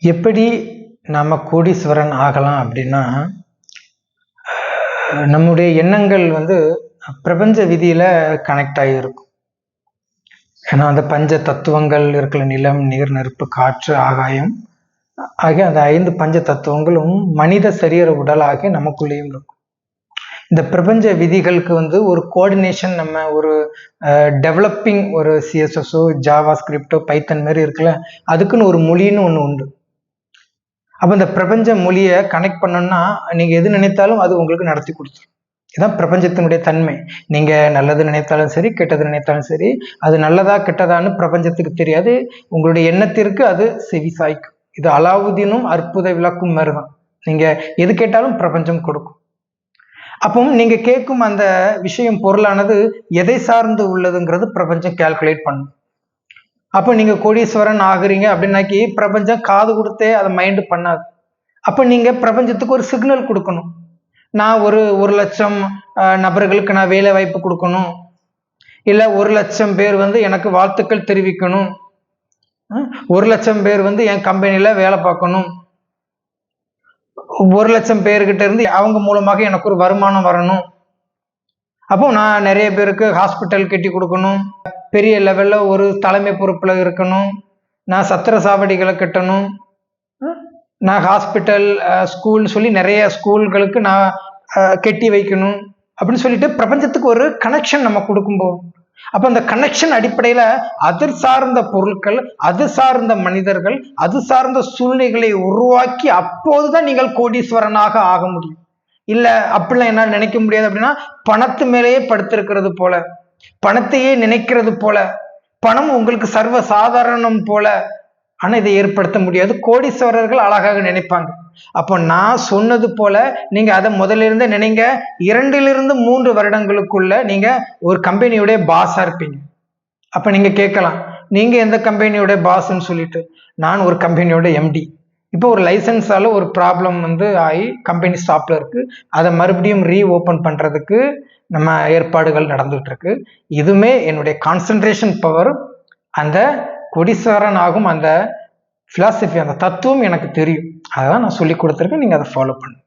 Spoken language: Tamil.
எப்படி நம்ம கோடீஸ்வரன் ஆகலாம் அப்படின்னா, நம்முடைய எண்ணங்கள் பிரபஞ்ச விதியில கனெக்ட் ஆகியிருக்கும். ஏன்னா அந்த பஞ்ச தத்துவங்கள் இருக்கிற நிலம், நீர், நெருப்பு, காற்று, ஆகாயம் ஆகிய அந்த 5 பஞ்ச தத்துவங்களும் மனித சரீர உடலாகிய நமக்குள்ளேயும் இருக்கும். இந்த பிரபஞ்ச விதிகளுக்கு ஒரு கோஆர்டினேஷன், நம்ம ஒரு டெவலப்பிங் ஒரு சிஎஸ்எஸ்ஓ, ஜாவா ஸ்கிரிப்டோ, பைத்தன் மாதிரி இருக்குல்ல, அதுக்குன்னு ஒரு மொழின்னு ஒன்று உண்டு. அப்போ இந்த பிரபஞ்ச மொழியை கனெக்ட் பண்ணணும்னா நீங்க எது நினைத்தாலும் அது உங்களுக்கு நடத்தி கொடுத்துரும். இதுதான் பிரபஞ்சத்தினுடைய தன்மை. நீங்க நல்லது நினைத்தாலும் சரி, கெட்டது நினைத்தாலும் சரி, அது நல்லதா கெட்டதான்னு பிரபஞ்சத்துக்கு தெரியாது. உங்களுடைய எண்ணத்திற்கு அது செவி சாய்க்கும். இது அலாவுதீனும் அற்புத விளக்கும் மாதிரிதான். நீங்க எது கேட்டாலும் பிரபஞ்சம் கொடுக்கும். அப்போ நீங்க கேட்கும் அந்த விஷயம், பொருளானது எதை சார்ந்து உள்ளதுங்கிறது பிரபஞ்சம் கால்குலேட் பண்ணும். அப்போ நீங்க கோடீஸ்வரன் ஆகுறீங்க அப்படின்னாக்கி பிரபஞ்சம் காது கொடுத்தே அதை மைண்டு பண்ணாது. அப்போ நீங்க பிரபஞ்சத்துக்கு ஒரு சிக்னல் கொடுக்கணும். நான் ஒரு லட்சம் நபர்களுக்கு நான் வேலை வாய்ப்பு கொடுக்கணும், இல்லை 1,00,000 பேர் எனக்கு வாழ்த்துக்கள் தெரிவிக்கணும், 1,00,000 பேர் என் கம்பெனியில வேலை பார்க்கணும், 1,00,000 பேர்கிட்ட இருந்து அவங்க மூலமாக எனக்கு ஒரு வருமானம் வரணும், அப்போ நான் நிறைய பேருக்கு ஹாஸ்பிட்டல் கட்டி கொடுக்கணும், பெரிய லெவல்ல ஒரு தலைமை பொறுப்புல இருக்கணும், நான் சத்திர சாவடிகளை கட்டணும், நான் ஹாஸ்பிட்டல், ஸ்கூல் சொல்லி நிறைய ஸ்கூல்களுக்கு நான் கட்டி வைக்கணும் அப்படின்னு சொல்லிட்டு பிரபஞ்சத்துக்கு ஒரு கனெக்ஷன் நம்ம கொடுக்கும்போது, அப்ப அந்த கனெக்ஷன் அடிப்படையில அது சார்ந்த பொருட்கள், அது சார்ந்த மனிதர்கள், அது சார்ந்த சூழ்நிலைகளை உருவாக்கி அப்போதுதான் நீங்கள் கோடீஸ்வரனாக ஆக முடியும். இல்ல அப்படிலாம் என்னால் நினைக்க முடியாது அப்படின்னா, பணத்து மேலேயே படுத்திருக்கிறது போல, பணத்தையே நினைக்கிறது போல, பணம் உங்களுக்கு சர்வ சாதாரணம் போல, ஆனா இதை ஏற்படுத்த முடியாது. கோடீஸ்வரர்கள் அழகாக நினைப்பாங்க. அப்போ நான் சொன்னது போல நீங்க அதை முதல்ல இருந்தே நினைங்க. 2 to 3 வருடங்களுக்குள்ள நீங்க ஒரு கம்பெனியுடைய பாஸா இருப்பீங்க. அப்ப நீங்க கேட்கலாம், நீங்க எந்த கம்பெனியோட பாஸ்ன்னு சொல்லிட்டு. நான் ஒரு கம்பெனியோட எம்டி. இப்போ ஒரு லைசன்ஸால ஒரு ப்ராப்ளம் ஆகி கம்பெனி ஸ்டாப்ல இருக்கு. அதை மறுபடியும் ரீஓபன் பண்றதுக்கு நம்ம ஏற்பாடுகள் நடந்துட்டு இருக்கு. இதுவுமே என்னுடைய கான்சன்ட்ரேஷன் பவர், அந்த கோடீஸ்வரன் ஆகும் அந்த பிலாசபி, அந்த தத்துவம் எனக்கு தெரியும். அதான் நான் சொல்லி கொடுத்துருக்கேன். நீங்க அதை ஃபாலோ பண்ணுங்க.